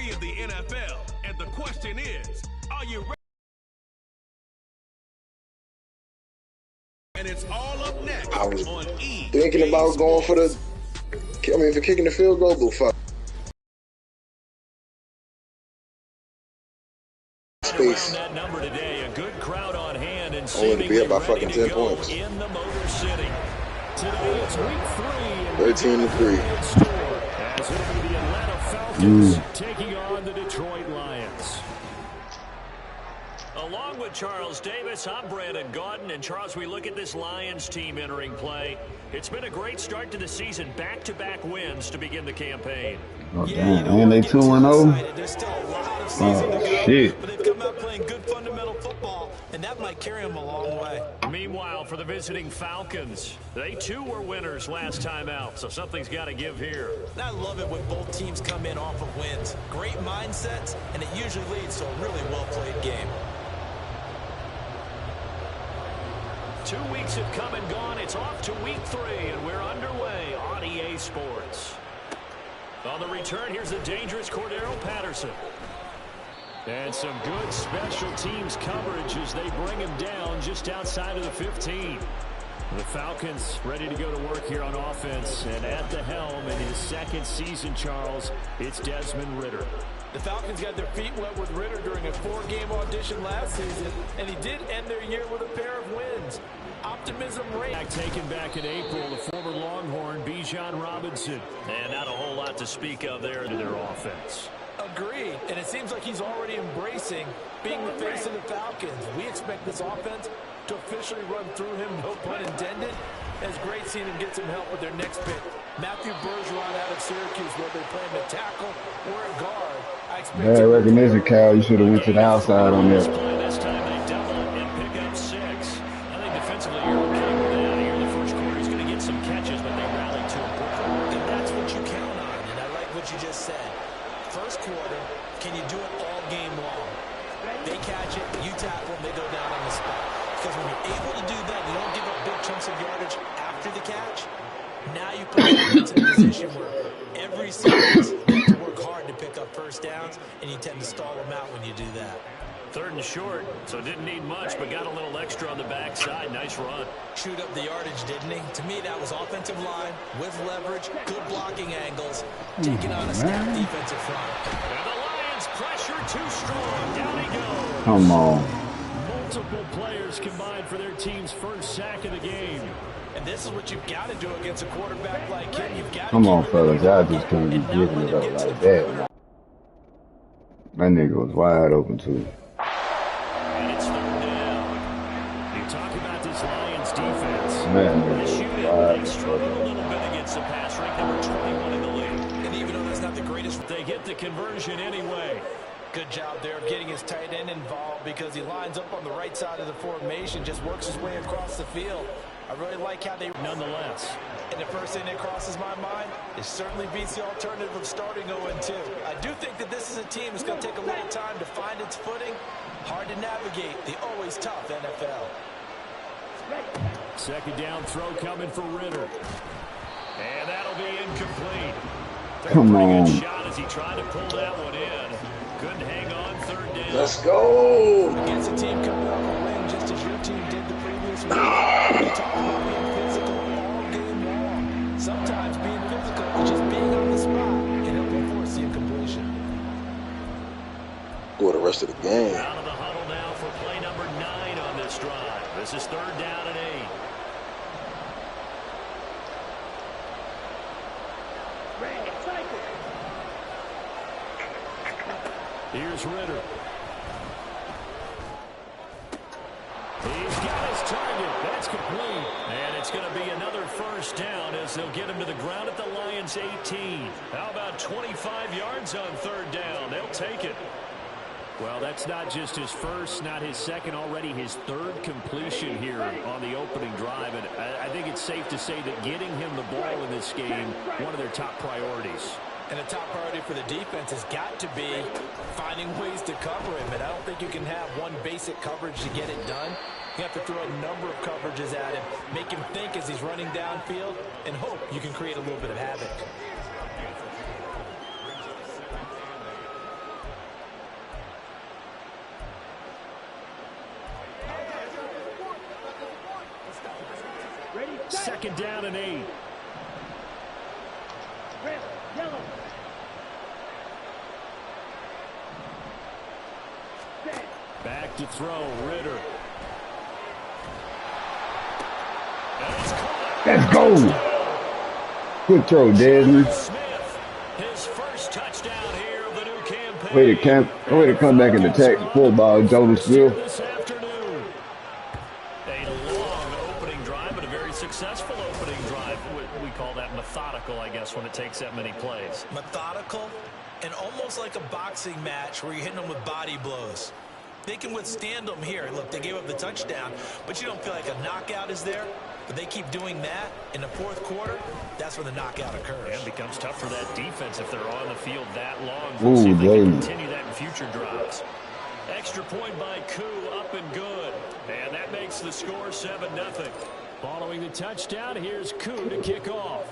3 of the NFL. And the question is, are you ready? And it's all up next. I was on thinking about going for for kicking the field goal, but fuck. Space. That number today, a good crowd on hand and I wanted to be up by fucking 10 points. In the Motor City. Today it's week 3. 13-3. As it'll be the Atlanta Falcons taking on the Detroit Lions. Along with Charles Davis, I'm Brandon Gaudin. And Charles, we look at this Lions team entering play. It's been a great start to the season. Back-to-back wins to begin the campaign. Oh, damn. And they 2-0. Oh, shit. But they've come out playing good fundamental football, and that might carry them a long way. Meanwhile, for the visiting Falcons, they too were winners last time out, so something's got to give here. And I love it when both teams come in off of wins. Great mindsets, and it usually leads to a really well-played game. 2 weeks have come and gone. It's off to week 3, and we're underway on EA Sports. On the return, here's the dangerous Cordero Patterson. And some good special teams coverage as they bring him down just outside of the 15. The Falcons ready to go to work here on offense. And at the helm in his second season, Charles, it's Desmond Ridder. The Falcons got their feet wet with Ridder during a 4-game audition last season, and he did end their year with a pair of wins. Optimism reigns. Taken back in April, the former Longhorn, Bijan Robinson. And not a whole lot to speak of there to their offense. Agreed, and it seems like he's already embracing being the face of the Falcons. We expect this offense to officially run through him, no pun intended. It's great seeing him get some help with their next pick. Matthew Bergeron out of Syracuse, whether they play him at tackle or at guard. Bad recognition, Cal. You should have went to the outside on there. This time they double and pick up 6. I think defensively you're okay with that. Here in the first quarter he's going to get some catches, but they rally to him quickly. And that's what you count on, and I like what you just said. First quarter, can you do it all game long? They catch it, you tackle them, they go down on the spot. Because when you're able to do that, you don't give up big chunks of yardage after the catch. Now you put yourself in a position where every series you have to work hard to pick up first downs, and you tend to stall them out when you do that. 3rd and short, so didn't need much, but got a little extra on the backside. Nice run. Chewed up the yardage, didn't he? To me, that was offensive line with leverage, good blocking angles, taking on a stacked defensive front. And the Lions pressure too strong. Down he goes. Come on. Multiple players combined for their team's first sack of the game. And this is what you've got to do against a quarterback like him. You've got to Come on, fellas. Y'all just couldn't be giving it up like that. That nigga was wide open, too. And it's 3rd down. You talk about this Lions defense. Man, they struggled a little bit against the pass, ranked number 21 in the league. And even though that's not the greatest, they get the conversion anyway. Good job there of getting his tight end involved because he lines up on the right side of the formation, just works his way across the field. I really like how they... Nonetheless. And the first thing that crosses my mind is certainly beats the alternative of starting 0-2. I do think that this is a team that's going to take a little time to find its footing. Hard to navigate the always tough NFL. 2nd down throw coming for Ridder. And that'll be incomplete. Come on. Good shot as he tried to pull that one in. Couldn't hang on 3rd down. Let's go. Against a team coming off a win just as your team did the previous week. You talk about being physical all game long. Sometimes being physical is just being on the spot and helping force the incompletion. Go the rest of the game. Out of the huddle now for play number 9 on this drive. This is 3rd down and 8. Here's Ridder. He's got his target. That's complete. And it's going to be another first down as they'll get him to the ground at the Lions' 18. How about 25 yards on 3rd down? They'll take it. Well, that's not just his first, not his second, already his 3rd completion here on the opening drive. And I think it's safe to say that getting him the ball in this game, one of their top priorities. And the top priority for the defense has got to be finding ways to cover him. And I don't think you can have one basic coverage to get it done. You have to throw a number of coverages at him, make him think as he's running downfield, and hope you can create a little bit of havoc. Second down and 8. Back to throw, Ritter. Let's go. Good throw, Desmond. His first touchdown here of the new campaign. Way to come back and attack the football, Jonas Smith. This afternoon. A long opening drive, but a very successful opening drive. We call that methodical, I guess, when it takes that many plays. Methodical and almost like a boxing match where you're hitting them with body blows. They can withstand them here. Look, they gave up the touchdown, but you don't feel like a knockout is there. But they keep doing that in the fourth quarter. That's when the knockout occurs. And it becomes tough for that defense if they're on the field that long. Ooh, see if they can continue that in future drives. Extra point by Koo, up and good. And that makes the score 7-0. Following the touchdown, here's Koo to kick off.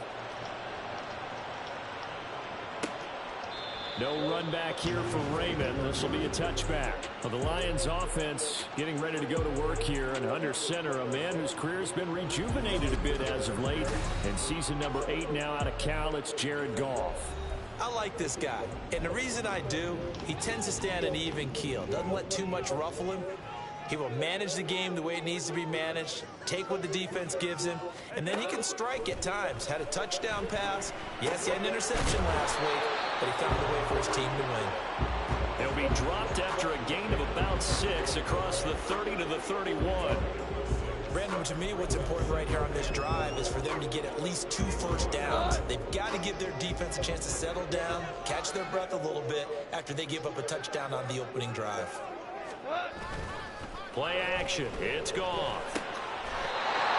No run back here for Raymond. This will be a touchback. Well, the Lions offense getting ready to go to work here. And under center, a man whose career has been rejuvenated a bit as of late. And season number 8 now out of Cal, it's Jared Goff. I like this guy. And the reason I do, he tends to stand an even keel. Doesn't let too much ruffle him. He will manage the game the way it needs to be managed, take what the defense gives him, and then he can strike at times. Had a touchdown pass. Yes, he had an interception last week, but he found a way for his team to win. He'll be dropped after a gain of about 6 across the 30 to the 31. Brandon, to me, what's important right here on this drive is for them to get at least 2 first downs. They've got to give their defense a chance to settle down, catch their breath a little bit after they give up a touchdown on the opening drive. Play action. It's Goff.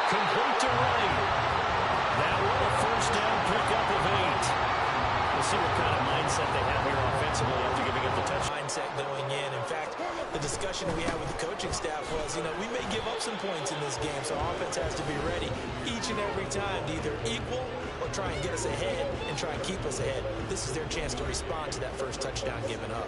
Complete to Wright. Now what a first down pickup of 8. We'll see what kind of mindset they have here offensively after giving up the touchdown. Mindset going in. In fact, the discussion we had with the coaching staff was, we may give up some points in this game, so offense has to be ready each and every time to either equal or try and get us ahead and try and keep us ahead. This is their chance to respond to that first touchdown given up.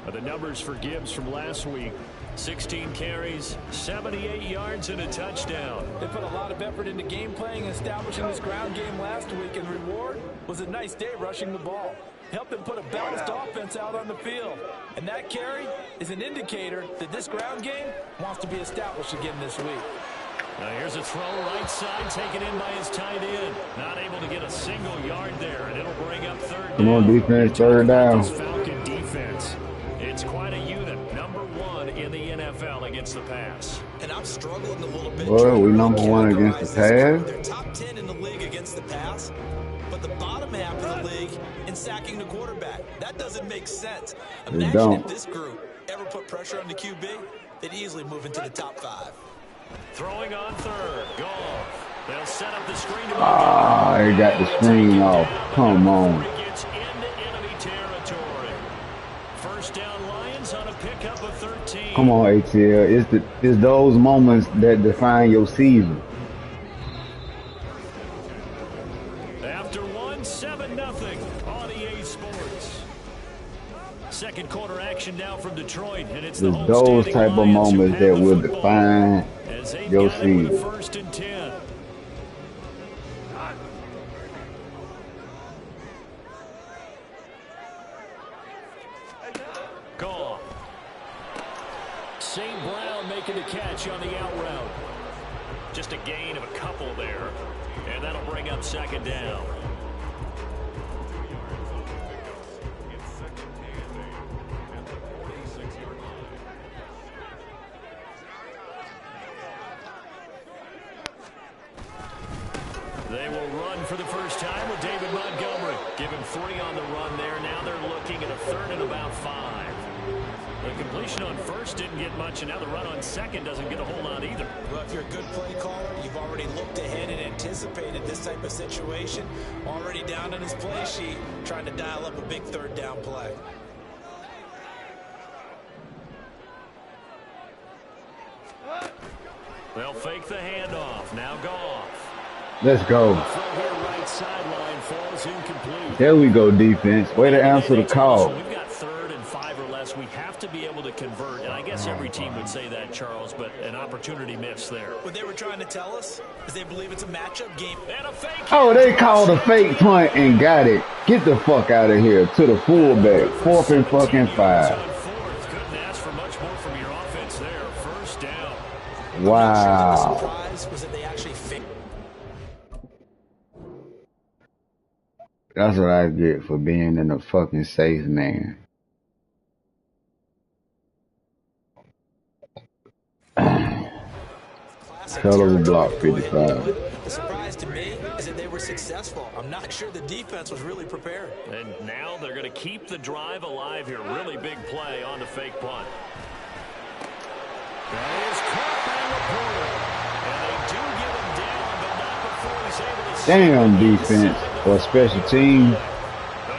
The numbers for Gibbs from last week: 16 carries, 78 yards, and a touchdown. They put a lot of effort into game playing and establishing this ground game last week, and reward was a nice day rushing the ball. Helped them put a balanced offense out on the field. And that carry is an indicator that this ground game wants to be established again this week. Now here's a throw right side, taken in by his tight end. Not able to get a single yard there, and it'll bring up third down. Come on, defense, third down. Falcon defense. It's quite a unit. Number 1 in the NFL against the pass. And I'm struggling a little bit. Well, we number 1 against the pass. They're top 10 in the league against the pass, but the bottom half of the league in sacking the quarterback. That doesn't make sense. Imagine if this group ever put pressure on the QB, they'd easily move into the top 5. Throwing on third. Goff. They'll set up the screen. They got the screen off. Come on. Gets into enemy territory. First down, Lions on a pickup of 13. Come on, ATL. It's those moments that define your season. After 7-0 on EA Sports. Second quarter action now from Detroit, and it's those type of moments that will define your season. First and 10. Goff. St. Brown making the catch on the out route. Just a gain of a couple there, and that'll bring up second down. They will run for the first time with David Montgomery. Give him 3 on the run there. Now they're looking at a third and about 5. The completion on first didn't get much, and now the run on second doesn't get a whole lot either. Well, if you're a good play caller, you've already looked ahead and anticipated this type of situation. Already down on his play sheet, trying to dial up a big third down play. They'll fake the handoff. Now Goff. Let's go. Right sideline falls incomplete. There we go, defense. Way to answer the call. We've got third and 5 or less us, we have to be able to convert. And I guess every team would say that, Charles, but an opportunity missed there. What they were trying to tell us is they believe it's a matchup game. And a fake. Oh, they called a fake punt and got it. Get the fuck out of here to the fullback. 4th and fucking 5. Couldn't ask for much more from your offense there. First down. Wow. The surprise was that they actually faked. That's what I get for being in a fucking safe man. Hell of a block, 55. The surprise to me is that they were successful. I'm not sure the defense was really prepared. And now they're going to keep the drive alive here. Really big play on the fake punt. That is caught by the and they do get him down, but not before he's able to... Damn defense or special team. A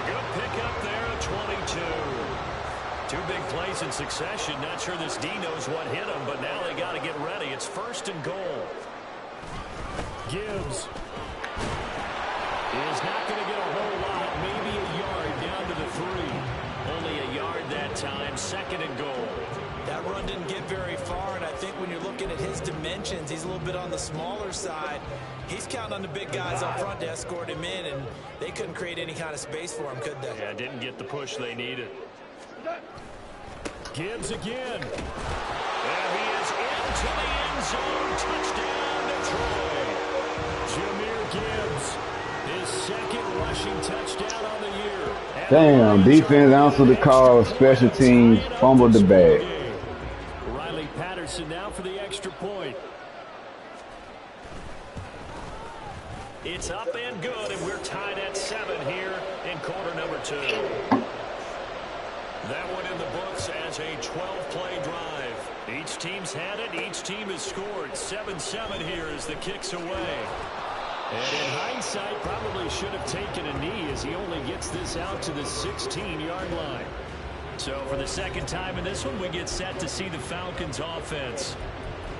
good pickup there at 22. 2 big plays in succession. Not sure this D knows what hit him, but now they got to get ready. It's 1st and goal. Gibbs is not going to get a whole lot. Maybe a yard down to the 3. Only a yard that time. 2nd and goal. That run didn't get very far, and I think when you're looking at his dimensions, he's a little bit on the smaller side. He's counting on the big guys up front to escort him in, and they couldn't create any kind of space for him, could they? Yeah, didn't get the push they needed. Gibbs again. And he is into the end zone. Touchdown, Detroit. Jahmyr Gibbs, his 2nd rushing touchdown on the year. Damn, defense answered the call. Special teams fumbled the bag. Riley Patterson now for the extra point. It's up and good, and we're tied at 7 here in quarter number 2. That one in the books as a 12-play drive. Each team's had it. Each team has scored. 7-7 here as the kick's away. And in hindsight, probably should have taken a knee as he only gets this out to the 16-yard line. So for the 2nd time in this one, we get set to see the Falcons' offense.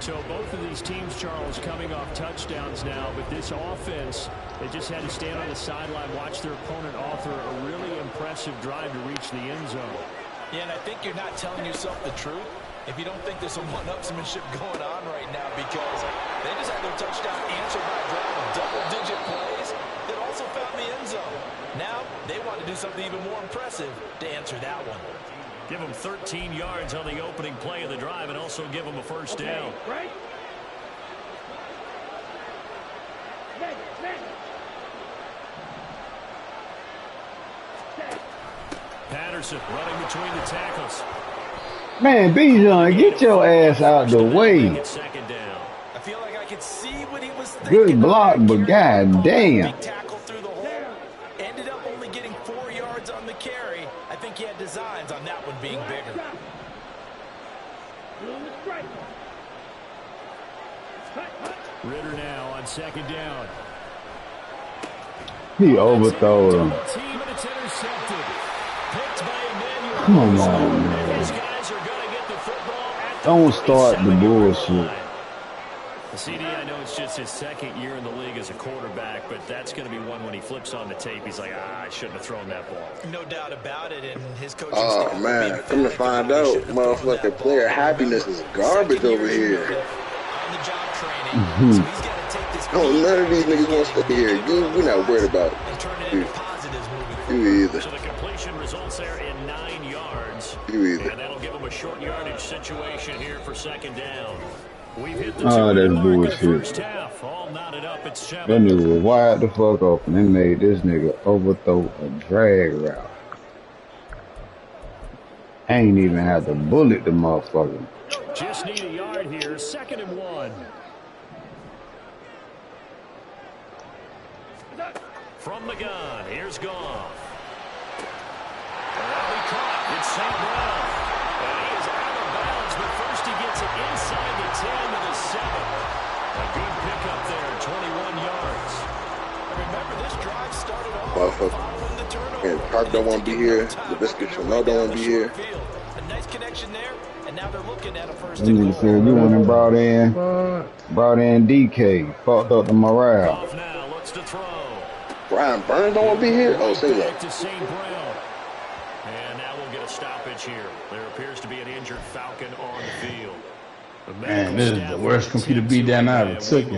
So both of these teams, Charles, coming off touchdowns now, but this offense, they just had to stand on the sideline, watch their opponent author a really impressive drive to reach the end zone. Yeah, and I think you're not telling yourself the truth if you don't think there's some one-upsmanship going on right now, because they just had their touchdown answered by a drive of double-digit plays that also found the end zone. Now they want to do something even more impressive to answer that one. Give them 13 yards on the opening play of the drive and also give them a first down. Right. Patterson running between the tackles. Man, Bijan, get your ass out the way. Second down. I feel like I could see what he was thinking. Good block, but god damn. Big tackle through the hole. Ended up only getting 4 yards on the carry. I think he had designs on that one being bigger. Ritter now on 2nd down. He overthrew him. Team and it's intercepted. Picked by Emmanuel. Come on, man. These guys are going to get the football at the Don't start the 47-yard bullshit. line. CD, I know it's just his 2nd year in the league as a quarterback, but that's going to be one when he flips on the tape. He's like, I shouldn't have thrown that ball. No doubt about it, and his coaching Oh staff man, come to find out, motherfucking player happiness is garbage over here. On the job training, so he's got to take this. No, none of these niggas want to stay here. We're not worried about and turn it you. into positives moving forward. You either. So the completion results there in 9 yards. You either. And that'll give him a short yardage situation here for 2nd down. We've hit the Oh, that's 2-minute mark in the bullshit. first half. All knotted up at 7. That nigga was wide the fuck open. They made this nigga overthrow a drag route. Ain't even had to bullet the motherfucker. Just need a yard here. 2nd and 1. From the gun, here's Goff. That'll be caught. It's St. Brown. And he is out of bounds, but first he gets it inside the 10 to the 7. A good pickup there, 21 yards. Remember, this drive started off Motherfucker. following the turnover. And Park don't want to be here. The biscuit Chanel don't want to be here. A nice connection there, and now they're looking at a first That and nigga goal. said we went and brought in DK. Fucked up the morale. Goff now looks to throw. Brian Burns don't want to be here. Oh, say Back that. to St. Brown. And now we'll get a stoppage here. There Man, this is the worst computer beatdown I ever took in.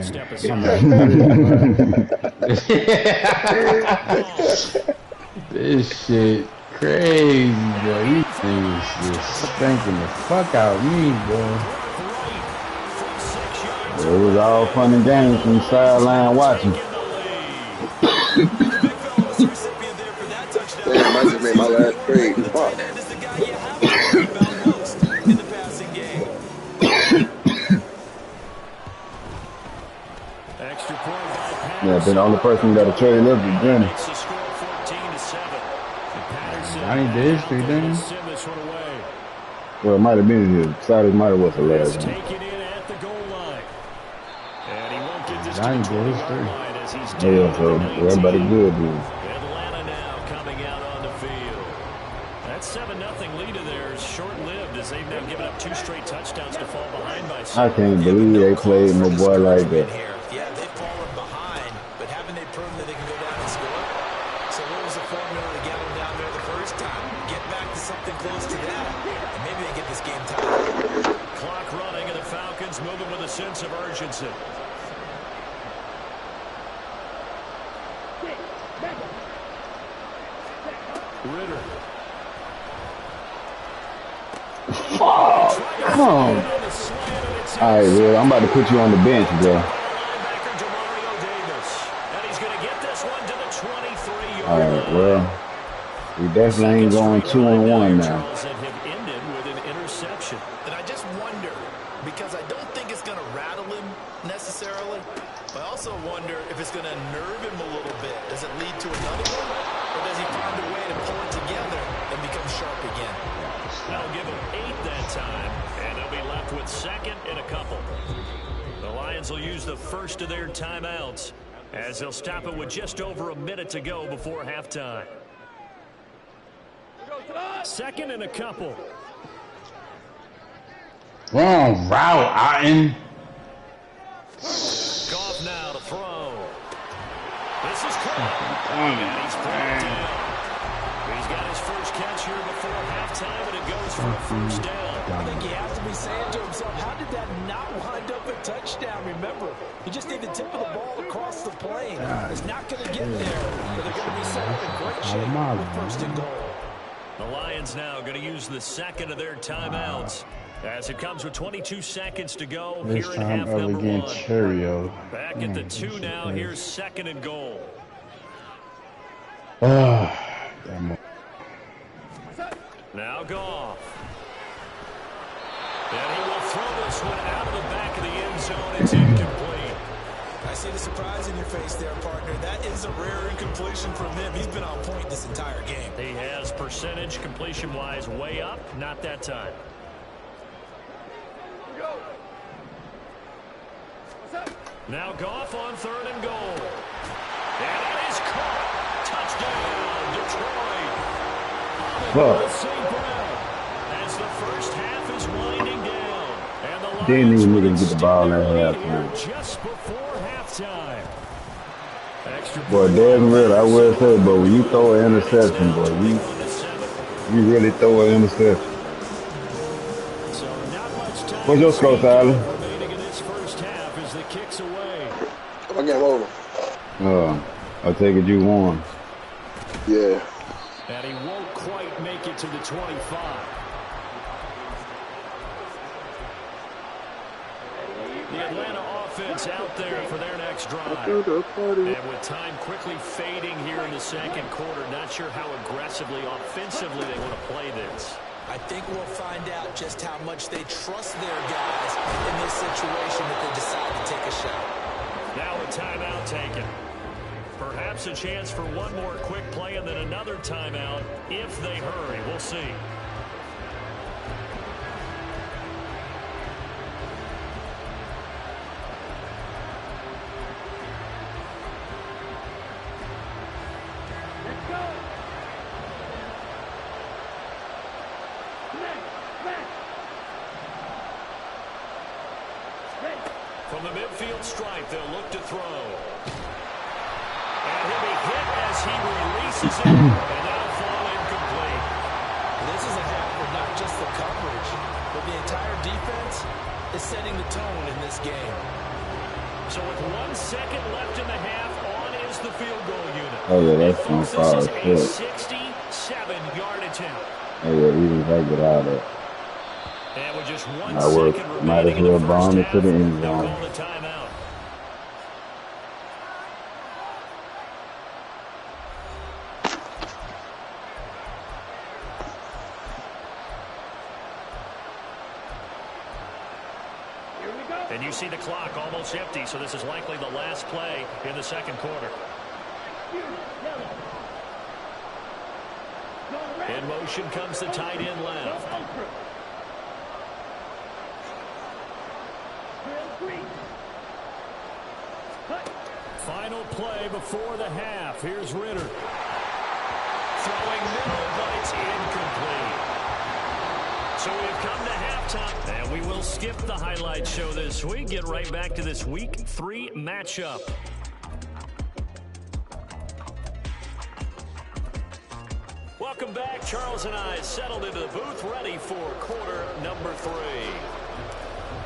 This shit crazy, boy. These niggas just spanking the fuck out of me, boy. It was all fun and games from the sideline watching. Damn, I just made my last trade. Fuck. Yeah, but the only person who got a trade left is Jimmy. I ain't did history, then. Well, it might have been his. Saturday might have was the last one. I ain't did history. Yeah, so everybody good, dude. Atlanta now coming out on the field. That 7-0 lead of theirs short-lived as they've now given up 2 straight touchdowns to fall behind by 7. I can't believe they played my boy like that. Yeah, they've fallen behind, but haven't they proven that they can go down and score? So what was the formula to get them down there the first time? Get back to something close to that, and maybe they get this game tied. Clock running, and the Falcons moving with a sense of urgency. Ritter. Fuck! Come on. All right, Will, I'm about to put you on the bench, bro. All right, well, we definitely ain't going 2-on-1 now. And I just wonder, because I don't think it's going to rattle him necessarily, but I also wonder if it's going to nerve him a little bit. Does it lead to another one? Or does he find a way to pull it together and become sharp again? They'll give him 8 that time, and they'll be left with 2nd and a couple. The Lions will use the first of their timeouts as they'll stop it with just over a minute to go before halftime. 2nd and a couple. Wrong route, Otten. Goff now to throw. This is caught. And he's brought down. He's got his first catch here before halftime, and it goes for a first down. I think he has to be saying to himself, how did that not wind up a touchdown? Remember, you just need the tip of the ball across the plane. It's not going to get there, but they're going to be set up in great shape with 1st and goal. The Lions now going to use the 2nd of their timeouts as it comes with 22 seconds to go here in half number 1. Cheerio. Back at the 2 now. Here's 2nd and goal. Now Goff. And he will throw this one out of the back of the end zone. It's incomplete. I see the surprise in your face there, partner. That is a rare incompletion from him. He's been on point this entire game. He has percentage completion-wise way up. Not that time. Now Goff on 3rd and goal. And it is caught. Touchdown, Detroit. As the first half is winding down. And the Didn't Lions even niggas get the ball at halftime. just before halftime. Boy, Desmond Ritter, I will say, but when you throw an interception, boy, you really throw an interception. What's your score, Tyler? My game over. I take it you won. Yeah. And he won't quite make it to the 25. The Atlanta offense out there for their next drive. And with time quickly fading here in the 2nd quarter, not sure how aggressively, offensively they want to play this. I think we'll find out just how much they trust their guys in this situation if they decide to take a shot. Now a timeout taken. Perhaps a chance for one more quick play and then another timeout if they hurry. We'll see. From the midfield stripe, they'll look to throw. And he'll be hit as he releases it, and that'll fall incomplete. This is a half with not just the coverage, but the entire defense is setting the tone in this game. So with 1 second left in the half, on is the field goal unit. Oh yeah, that's on fire. This is a 67-yard attempt. Oh yeah, even if I get out of it. And with just 1 second Might as remaining well in the bomb first it to the half, end they'll zone. call the timeout. And you see the clock almost empty, so this is likely the last play in the second quarter. In motion comes the tight end left. Final play before the half. Here's Ritter. Throwing middle, but it's incomplete. So we've come to halftime, and we will skip the highlight show this week. Get right back to this Week 3 matchup. Welcome back. Charles and I settled into the booth, ready for quarter number 3.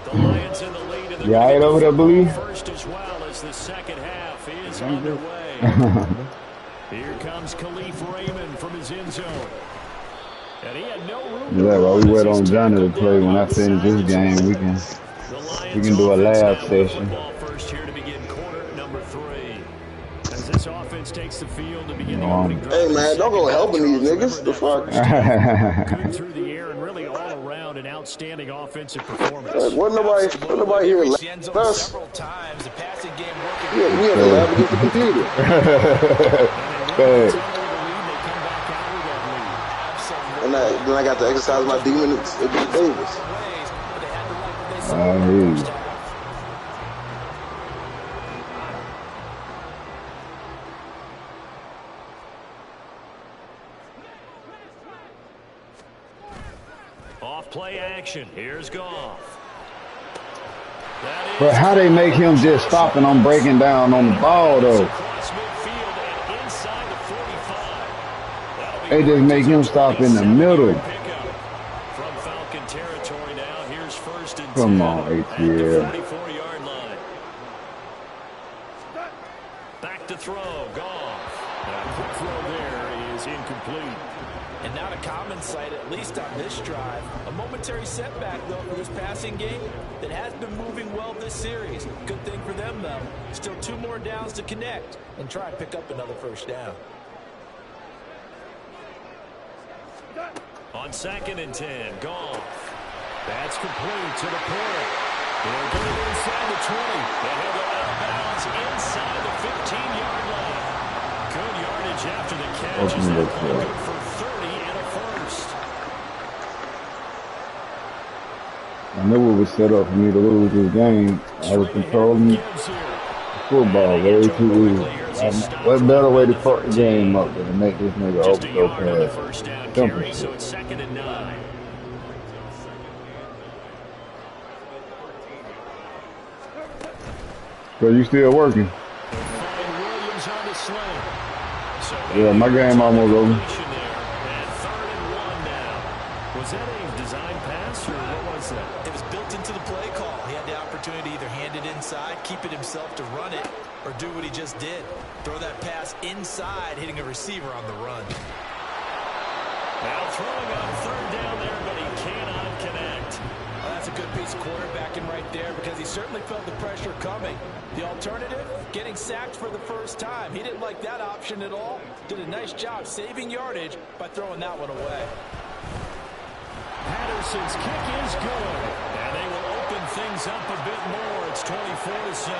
The Lions in the lead in the right over there, Blue. first as well as the second half is underway. Here comes Khalif Raymond from his end zone. And he had no room Yeah, while we wait on Johnny to play, when I finish this game, we can do a lab session. First here to begin quarter number 3. As this offense takes the field to begin the opening drive. Hey man, don't go helping these niggas. The fuck? Good through the air and really all around an outstanding offensive performance. Wasn't nobody here Reached the like end zone us. several times. The passing game working. Yeah, we had a lab against the computer. Hey. And then I got to exercise my demons against Davis. I hear you. Off play action. Here's Goff. But how they make him just stopping on breaking down on the ball, though? They just make him stop in the middle. From Falcon territory now. Here's first and 10. Come on, ATL. 44-yard line. Back to throw. Goff. A quick throw there is incomplete. And not a common sight, at least on this drive. A momentary setback, though, for this passing game that has been moving well this series. Good thing for them, though. Still 2 more downs to connect and try and pick up another first down. On 2nd and 10, Goff. That's complete to the point. They'll get it inside the 20. And he'll go out of bounds inside the 15-yard line. Good yardage after the catch. Is that good for 30 and a first? I knew it was set up for me to lose this game. I was controlling football way too easy. What better way to fuck the game up than to make this nigga overthrow pass? Simple. So it's 2nd and 9. So you still working? Williams on the sling. So Yeah, my game almost over. And 3rd and 1 now. Was that a design pass or what was that? It was built into the play call. He had the opportunity to either hand it inside, keep it himself to run it, or do what he just did. Throw that pass inside, hitting a receiver on the run. Now throwing on 3rd down there, but he cannot connect. Well, that's a good piece of quarterbacking right there because he certainly felt the pressure coming. The alternative, getting sacked for the first time. He didn't like that option at all. Did a nice job saving yardage by throwing that one away. Patterson's kick is good. And they will open things up a bit more. It's 24-7.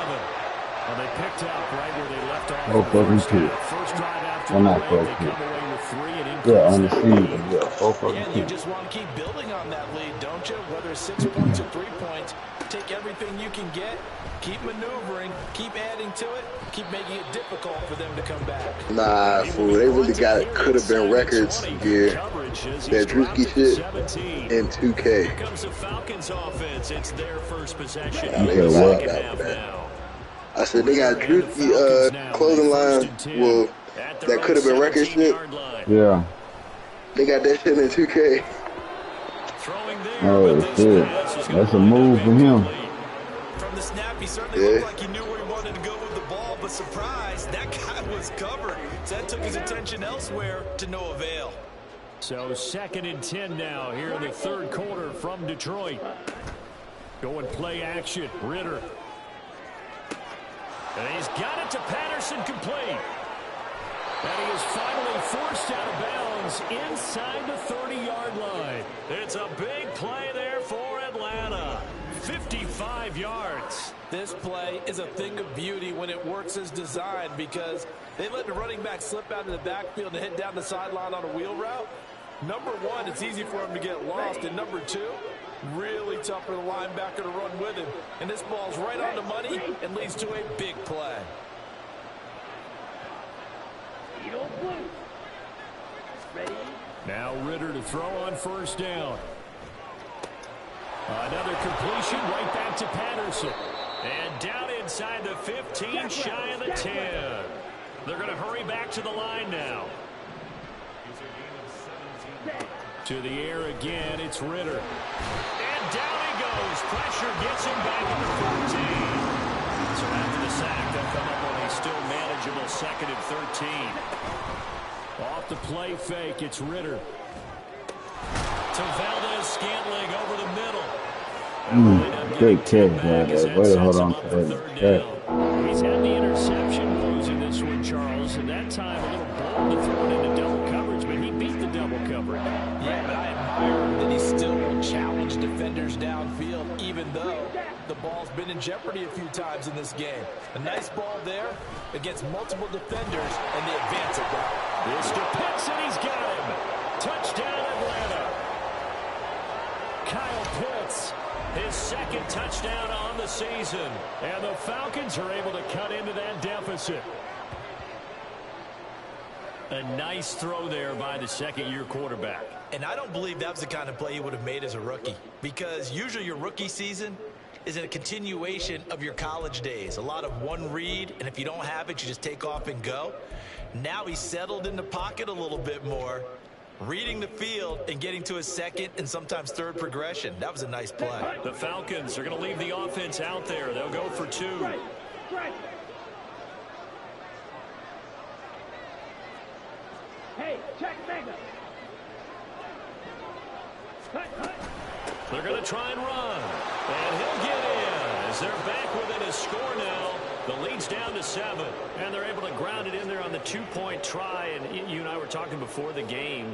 Well, they picked up right where they left off. Oh, fucking two. First drive after Well, not the break, fucking they two. come away with 3 and Yeah, increase on the their season. lead. Yeah, And you just want to keep building on that lead, don't you? Whether it's 6 points or 3 points, take everything you can get, keep maneuvering, keep adding to it, keep making it difficult for them to come back. Nah, fool. They really could have been records here. That Drewski shit in 2K. Here comes the Falcons offense. It's their first possession. Yeah, they was Second wild half out, man. now. I said they got Drewski clothing line. Well, that could have been record shit. Yeah. They got that shit in 2K. Throwing there Oh, shit. That's a move from him. From the snap, he certainly looked like he knew where he wanted to go with the ball, but surprise, that guy was covered. So that took his attention elsewhere to no avail. So 2nd and 10 now here in the 3rd quarter from Detroit. Going play action. Ritter. And he's got it to Patterson, complete. And he is finally forced out of bounds inside the 30-yard line. It's a big play there for Atlanta. 55 yards. This play is a thing of beauty when it works as designed because they let the running back slip out of the backfield and hit down the sideline on a wheel route. Number one, it's easy for him to get lost. And number two, really tough for the linebacker to run with him. And this ball's right on the money and leads to a big play. Now Ritter to throw on 1st down. Another completion right back to Patterson. And down inside the 15, shy of the 10. They're going to hurry back to the line now. To the air again, it's Ritter. And down he goes. Pressure gets him back at the 14. So after the sack, they'll come up on a still manageable 2nd and 13. Off the play fake, it's Ritter. To Valdez-Scantling over the middle. Great catch, man. Way to hold on to that. He's had the interception closing this one, Charles, and that time a little bold to throw it into double coverage, but he beat the double coverage. Yeah, but I admire that he still will challenge defenders downfield, even though the ball's been in jeopardy a few times in this game. A nice ball there against multiple defenders, and they advance it down. This to Pitts, and he's got him. Touchdown, Atlanta. Kyle Pitts, his 2nd touchdown on the season. And the Falcons are able to cut into that deficit. A nice throw there by the 2nd-year quarterback. And I don't believe that was the kind of play he would have made as a rookie, because usually your rookie season is a continuation of your college days. A lot of one read, and if you don't have it, you just take off and go. Now he's settled in the pocket a little bit more, reading the field and getting to his 2nd and sometimes 3rd progression. That was a nice play. The Falcons are going to leave the offense out there. They'll go for 2. Hey, check Mega. They're going to try and run. And he'll get in as they're back within a score now. The lead's down to 7. And they're able to ground it in there on the 2-point try. And you and I were talking before the game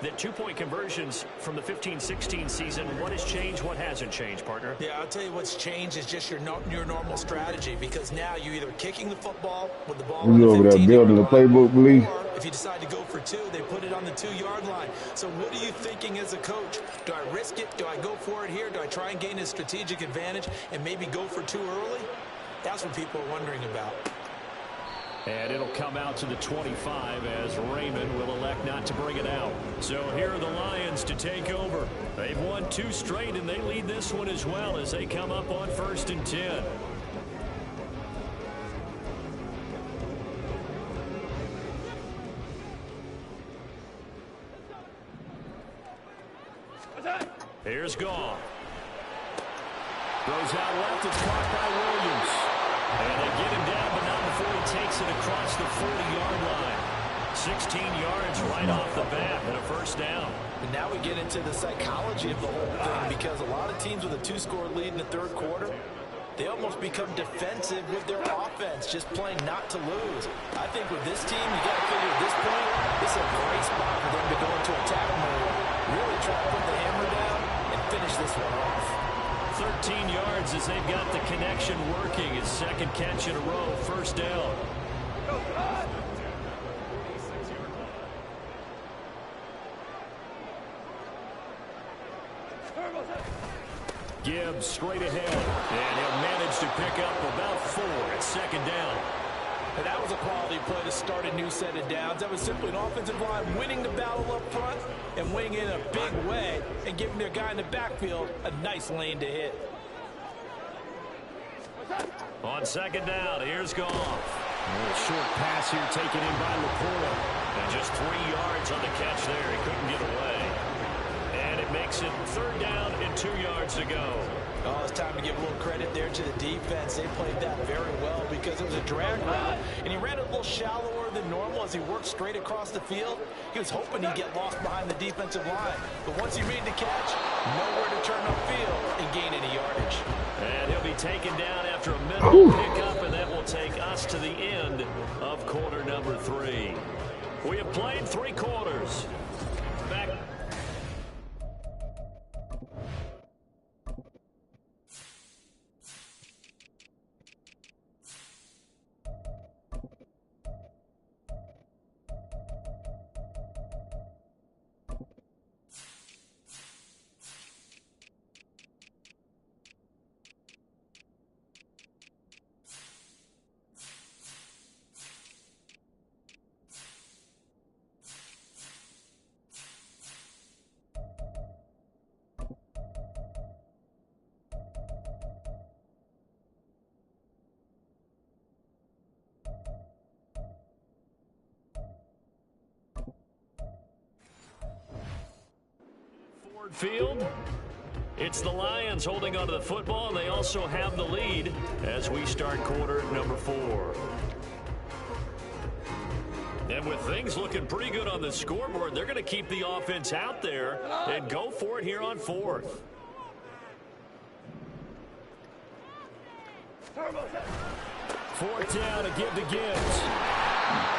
that 2-point conversions from the 15-16 season, what has changed, what hasn't changed, partner? Yeah, I'll tell you what's changed is just your normal strategy, because now you're either kicking the football with the ball on the 15-yard line, over there building the playbook, please. or if you decide to go for 2, they put it on the 2-yard line. So what are you thinking as a coach? Do I risk it? Do I go for it here? Do I try and gain a strategic advantage and maybe go for 2 early? That's what people are wondering about. And it'll come out to the 25 as Raymond will elect not to bring it out. So here are the Lions to take over. They've won 2 straight, and they lead this one as well as they come up on 1st and 10. Here's Goff. Goes out left. It's caught by Williams. And they get him down, but not before he takes it across the 40-yard line. 16 yards right off the bat and a 1st down. And now we get into the psychology of the whole thing, because a lot of teams with a 2-score lead in the 3rd quarter, they almost become defensive with their offense, just playing not to lose. I think with this team, you got to figure at this point, this is a great spot for them to go into attack mode, really try to put the hammer down and finish this one off. 13 yards as they've got the connection working. His 2nd catch in a row, 1st down. Gibbs straight ahead, and he'll manage to pick up about 4 at 2nd down. And that was a quality play to start a new set of downs. That was simply an offensive line winning the battle up front and winning in a big way and giving their guy in the backfield a nice lane to hit. On 2nd down, here's Goff. A little short pass here taken in by Laporta. And just 3 yards on the catch there. He couldn't get away. And it makes makes it 3rd down and 2 yards to go. Oh, it's time to give a little credit there to the defense. They played that very well because it was a drag route, and he ran it a little shallower than normal as he worked straight across the field. He was hoping he'd get lost behind the defensive line, but once he made the catch, nowhere to turn upfield and gain any yardage. And he'll be taken down after a minimal pickup, and that will take us to the end of quarter number 3. We have played 3 quarters. Back. Field. It's the Lions holding onto the football, and they also have the lead as we start quarter number 4. And with things looking pretty good on the scoreboard, they're going to keep the offense out there and go for it here on 4th. Fourth down to give to Gibbs.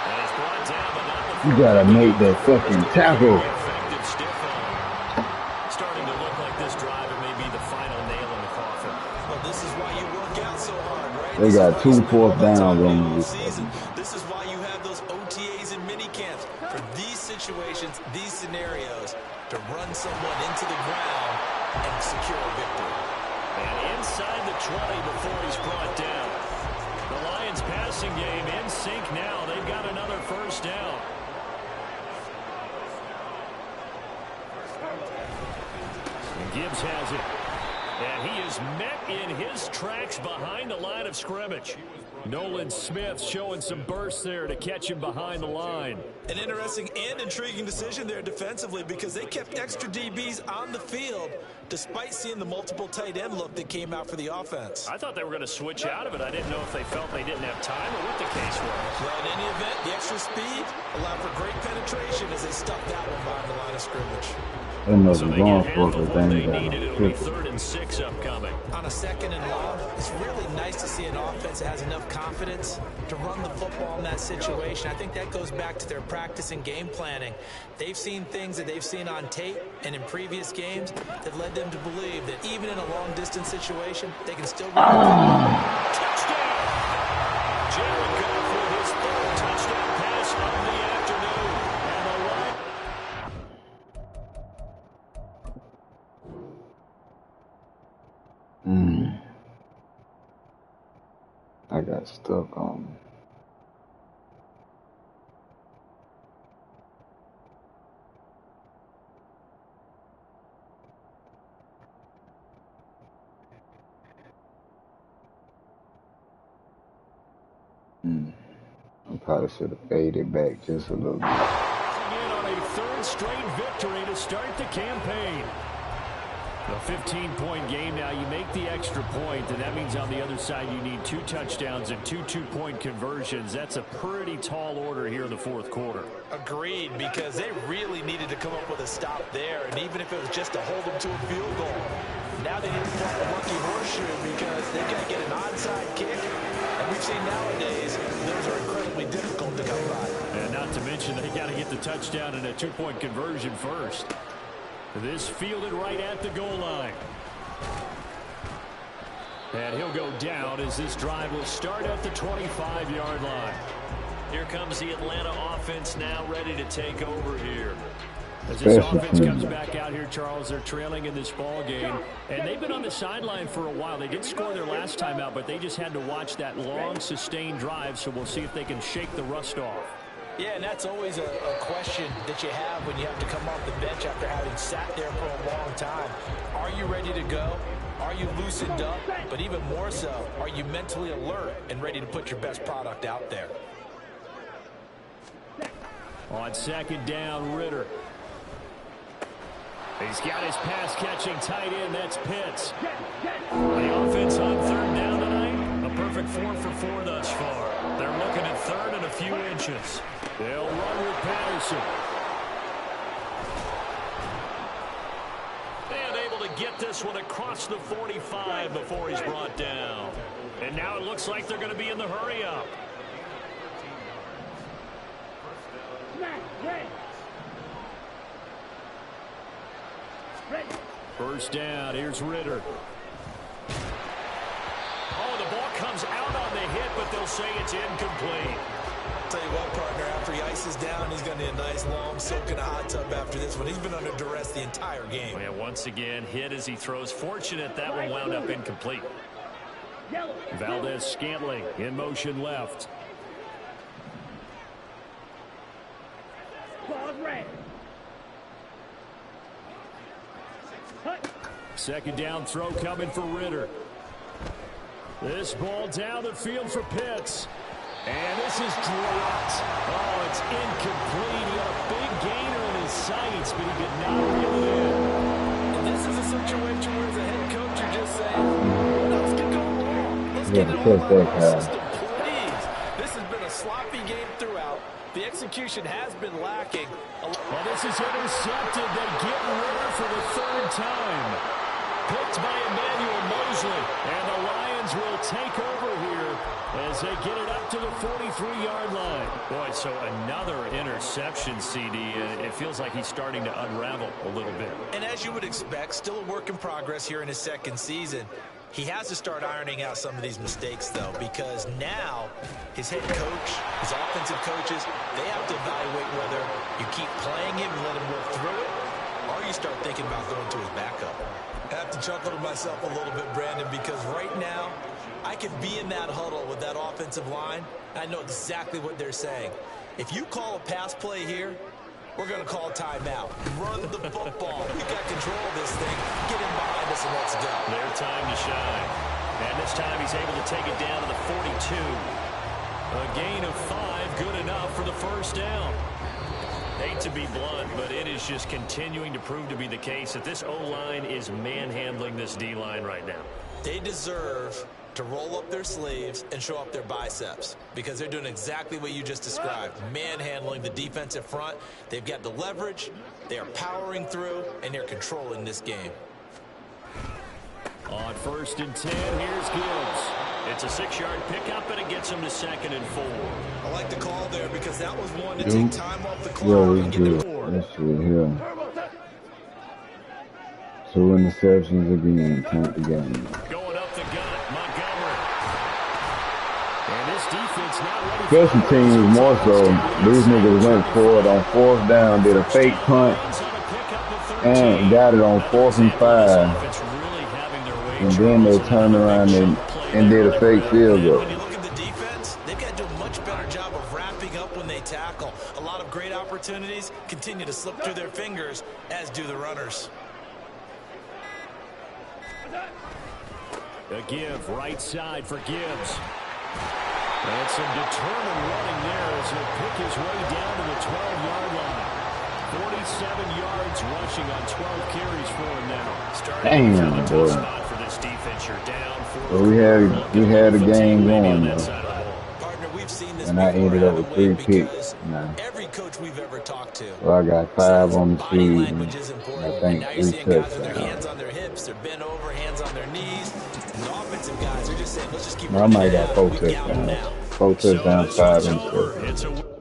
And he's brought down, but not the you gotta make that fucking tackle. effective stiff arm. Starting to look like this drive, it may be the final nail in the coffin. Well, this is why you work out so hard, right? They got 2 4th downs on this. This is why you have those OTAs and mini camps for these situations, these scenarios, to run someone into the ground and secure a victory. And inside the 20 before he's brought down. The Lions passing game in sync now. They've got another first down. And Gibbs has it. And he is met in his tracks behind the line of scrimmage. Nolan Smith showing some burst there to catch him behind the line. An interesting and intriguing decision there defensively because they kept extra DBs on the field despite seeing the multiple tight end look that came out for the offense. I thought they were going to switch out of it. I didn't know if they felt they didn't have time or what the case was. Well, in any event, the extra speed allowed for great penetration as they stuck that one behind the line of scrimmage. So they get half of what they needed. It'll be 3rd and 6 upcoming. On a 2nd and long, it's really nice to see an offense that has enough confidence to run the football in that situation. I think that goes back to their practice and game planning. They've seen things that they've seen on tape and in previous games that led them to believe that even in a long-distance situation, they can still run the football. Touchdown! Jared Goff with his 3rd touchdown pass of the afternoon. And the Lions. I got stuck on. I probably should have faded back just a little bit. In on a 3rd straight victory to start the campaign. A 15-point game now. You make the extra point, and that means on the other side you need 2 touchdowns and 2 two-point conversions. That's a pretty tall order here in the 4th quarter. Agreed, because they really needed to come up with a stop there, and even if it was just to hold them to a field goal. Now they need to play a lucky horseshoe because they got to get an onside kick, and we've seen nowadays those are incredibly difficult to come by. And not to mention they got to get the touchdown and a 2-point conversion first. This fielded right at the goal line. And he'll go down as this drive will start at the 25-yard line. Here comes the Atlanta offense now ready to take over here. As this offense comes back out here, Charles, they're trailing in this ball game. And they've been on the sideline for a while. They did score their last time out, but they just had to watch that long, sustained drive. So we'll see if they can shake the rust off. Yeah, and that's always a question that you have when you have to come off the bench after having sat there for a long time. Are you ready to go? Are you loosened up? But even more so, are you mentally alert and ready to put your best product out there? On 2nd down, Ritter. He's got his pass-catching tight end. That's Pitts. The offense on third down tonight, a perfect 4 for 4 thus far. They're looking at third and a few inches. They'll run with Patterson. And able to get this one across the 45 before he's brought down. And now it looks like they're going to be in the hurry-up. First down, here's Ritter. Oh, the ball comes out on the hit, but they'll say it's incomplete. Tell you what, partner, after he ices down, he's going to need a nice long soak in a hot tub after this one. He's been under duress the entire game. Yeah, once again, hit as he throws. Fortunate that one wound up incomplete. Valdez-Scantling in motion left. Second down throw coming for Ritter. This ball down the field for Pitts. And this is dropped. Oh, it's incomplete. He had a big gainer in his sights, but he could not reel it in. And this is a situation where as a head coach, you're just saying, what else can go wrong? Let's get it all out of the system, please. This has been a sloppy game throughout. The execution has been lacking. Well, this is intercepted. They get Ritter for the third time. Picked by Emmanuel Mosley. And the Lions will take over here as they get it up to the 43-yard line. Boy, so another interception, CD. It feels like he's starting to unravel a little bit. And as you would expect, still a work in progress here in his second season. He has to start ironing out some of these mistakes, though, because now his head coach, his offensive coaches, they have to evaluate whether you keep playing him and let him work through it, or you start thinking about going to his backup. I have to chuckle to myself a little bit, Brandon, because right now I can be in that huddle with that offensive line. I know exactly what they're saying. If you call a pass play here, we're going to call timeout. Run the football. We got control of this thing. Get him behind us and let's go. Their time to shine. And this time he's able to take it down to the 42. A gain of 5, good enough for the first down. Hate to be blunt, but it is just continuing to prove to be the case that this O-line is manhandling this D-line right now. They deserve to roll up their sleeves and show up their biceps because they're doing exactly what you just described, manhandling the defensive front. They've got the leverage, they are powering through, and they're controlling this game. On 1st and 10, here's Gibbs. It's a 6-yard pickup, and it gets him to 2nd and 4. I like the call there because that was one to take time off the clock and get the board. That's true, yeah. 2 interceptions again, tank the game. Going up the gut, Montgomery. And this defense not ready. Special teams more so. These niggas went for it on 4th down, did a fake punt, and got it on 4th and 5. And then they turned around and did a fake field goal. When you look at the defense, they've got to do a much better job of wrapping up when they tackle. A lot of great opportunities continue to slip through their fingers, as do the runners. A give, right side for Gibbs. And some determined running there as he'll pick his way down to the 12-yard line. 47 yards rushing on 12 carries for him now. Starting to a tough spot for this defense. You're down 4. Well, we had a game going, Partner, we've seen this and I ended up with 3 picks. Every coach we've ever talked to. Well, I got 5 on the Body field, language is and important. I think Now you're 3 seeing guys with their touchdowns. hands on their hips, they're bent over, hands on their knees. And the offensive guys are just saying, let's just keep I running might it got out. 4 We've got them now. touchdowns. 4 touchdowns, 5 interceptions. It's a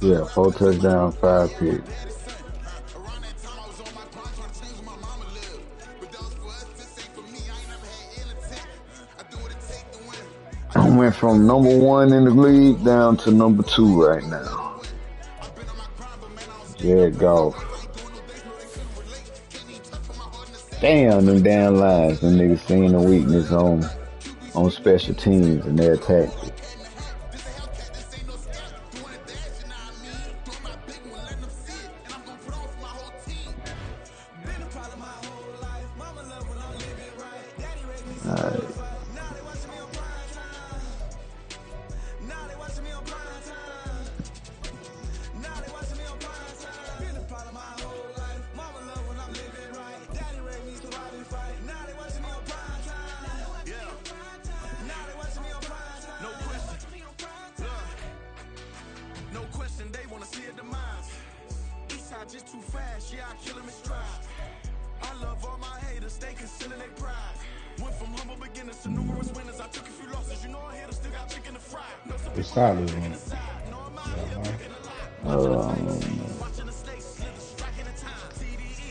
Yeah, 4 touchdowns, 5 picks. went from #1 in the league down to #2 right now. Jared Goff. Damn, them damn lines. Them niggas seeing the weakness on special teams and their tactics. Alright. Just too fast, yeah, I kill him in stride. I love all my haters, they concealing their pride. Went from humble beginners to numerous winners. I took a few losses, you know I hit, still got chicken to fry. No, some It's solid, man.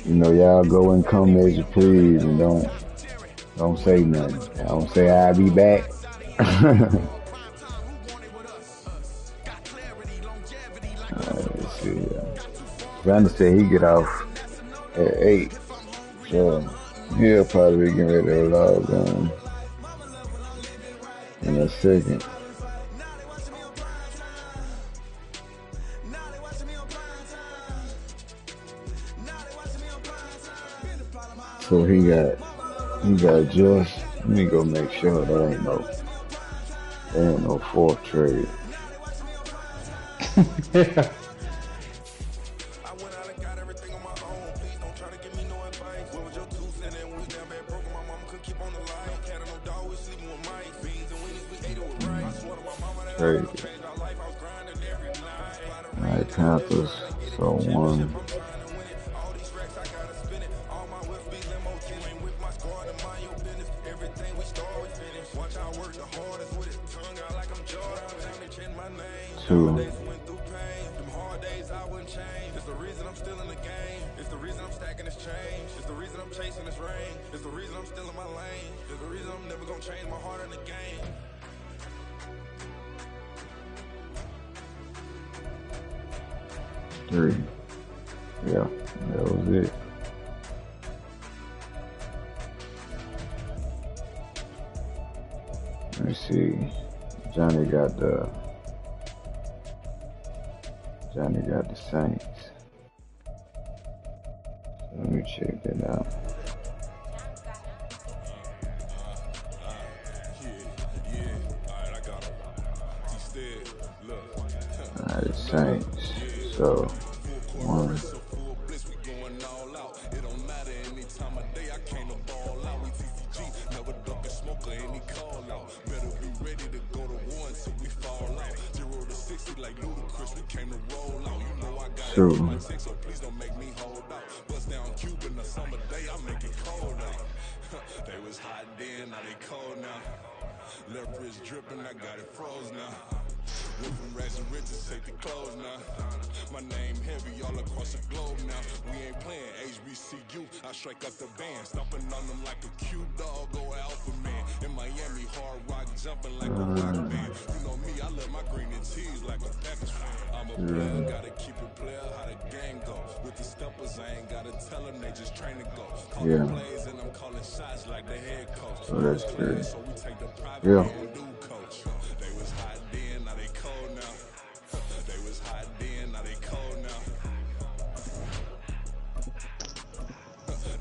You know, y'all go and come as you please and don't say nothing. Don't say I'll be back. Let's see. Brandon said he get off at 8, so he'll probably be getting ready to log on in a second. So he got just. Let me go make sure there ain't no fourth trade. Trade. Alright, Panthers. So 1. Two. It's the reason I'm still in the game. It's the reason I'm stacking this change. It's the reason I'm chasing this rain. It's the reason I'm still in my lane. It's the reason I'm never gonna change my heart in the game. 3. Yeah, that was it. Let me see. Johnny got the Saints. Let me check that out. Alright, Saints. So 1. Two. They was hot then, now they cold now. Leverage dripping, I got it froze now. Went from rags and riches, take the clothes now. My name heavy all across the globe now. We ain't playing HBCU, I strike up the band. Stomping on them like a cute dog, go alpha man. In Miami, hard rock jumping like a rock band. You know me, I love my green and tees like a Packers fan. I'm a player, gotta keep it player, how the gang go. With the steppers, I ain't gotta tell them, they just train to go. Calling plays and I'm calling shots like the head coach. So that's good. So we take the private and do coach. They was hot then, now they cold now. They was hot then, now they cold now.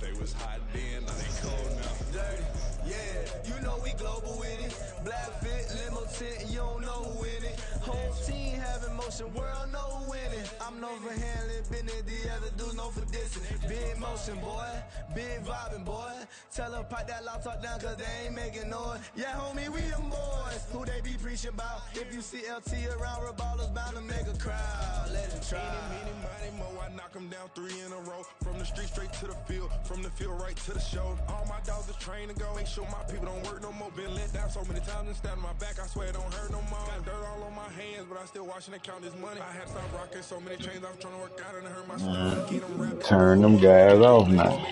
They was hot then, now they cold now. Dirty, yeah, you know we global with it. Black fit, limo tint, you don't know who in it. Whole team having motion, world know who in it. I'm known for handling business, the other dudes known for dissing. Big motion, boy, big vibing, boy. Tell them pipe that loud talk down, cause they ain't making noise. Yeah, homie, we them boys, who they be preaching about. If you see LT around, Reballers bound to make a crowd. Let him try. Meeny, money, mo, I knock him down. down 3 in a row. From the street straight to the field, from the field right to the show. All my dogs are trained to go. Make sure my people don't work no more. Been let down so many times and stabbed my back. I swear it don't hurt no more. Got dirt all on my hands, but I still watching and count this money. I had to stop rocking so many chains. I was trying to work out and it hurt my stomach. Turn them guys off now.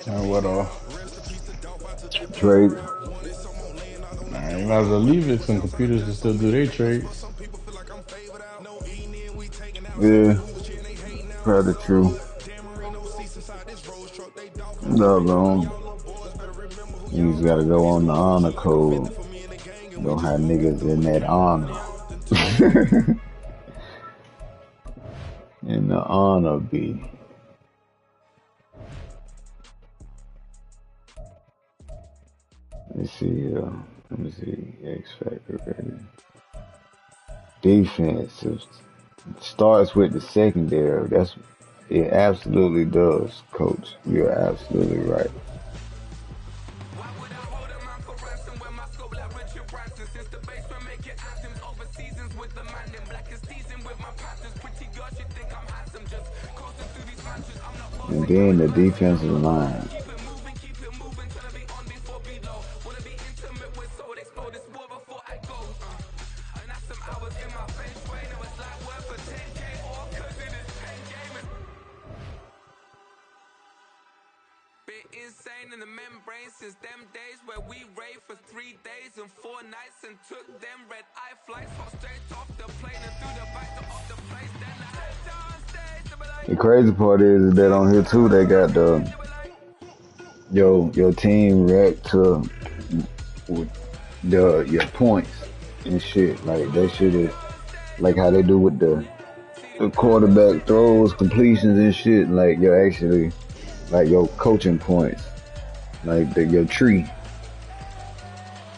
Turn what off? Trade. Man, you might as well leave it. Some computers can still do their trades. Yeah, probably true. Doggone. You just gotta go on the honor code. Don't have niggas in that honor. In the honor be. Let me see. X Factor ready. Defense starts with the secondary. It absolutely does, Coach. You're absolutely right. And then the defensive line. Insane in the membrane since them days where we raved for 3 days and 4 nights and took them red eye flights straight off the plane and through the back of the place. The crazy part is that on here too they got your team racked to your points and shit. Like they should have, like how they do with the quarterback throws, completions and shit. Like you're actually like your coaching points, like your tree.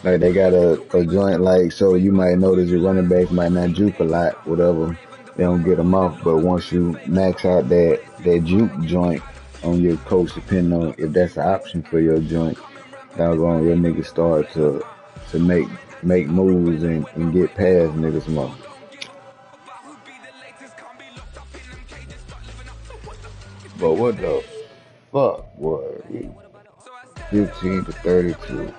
Like they got a joint, like, so you might notice your running backs might not juke a lot, whatever. They don't get them off, but once you max out that juke joint on your coach, depending on if that's an option for your joint, doggone your niggas start to make moves and get past niggas more. But what the fuck, boy? 15 to 32.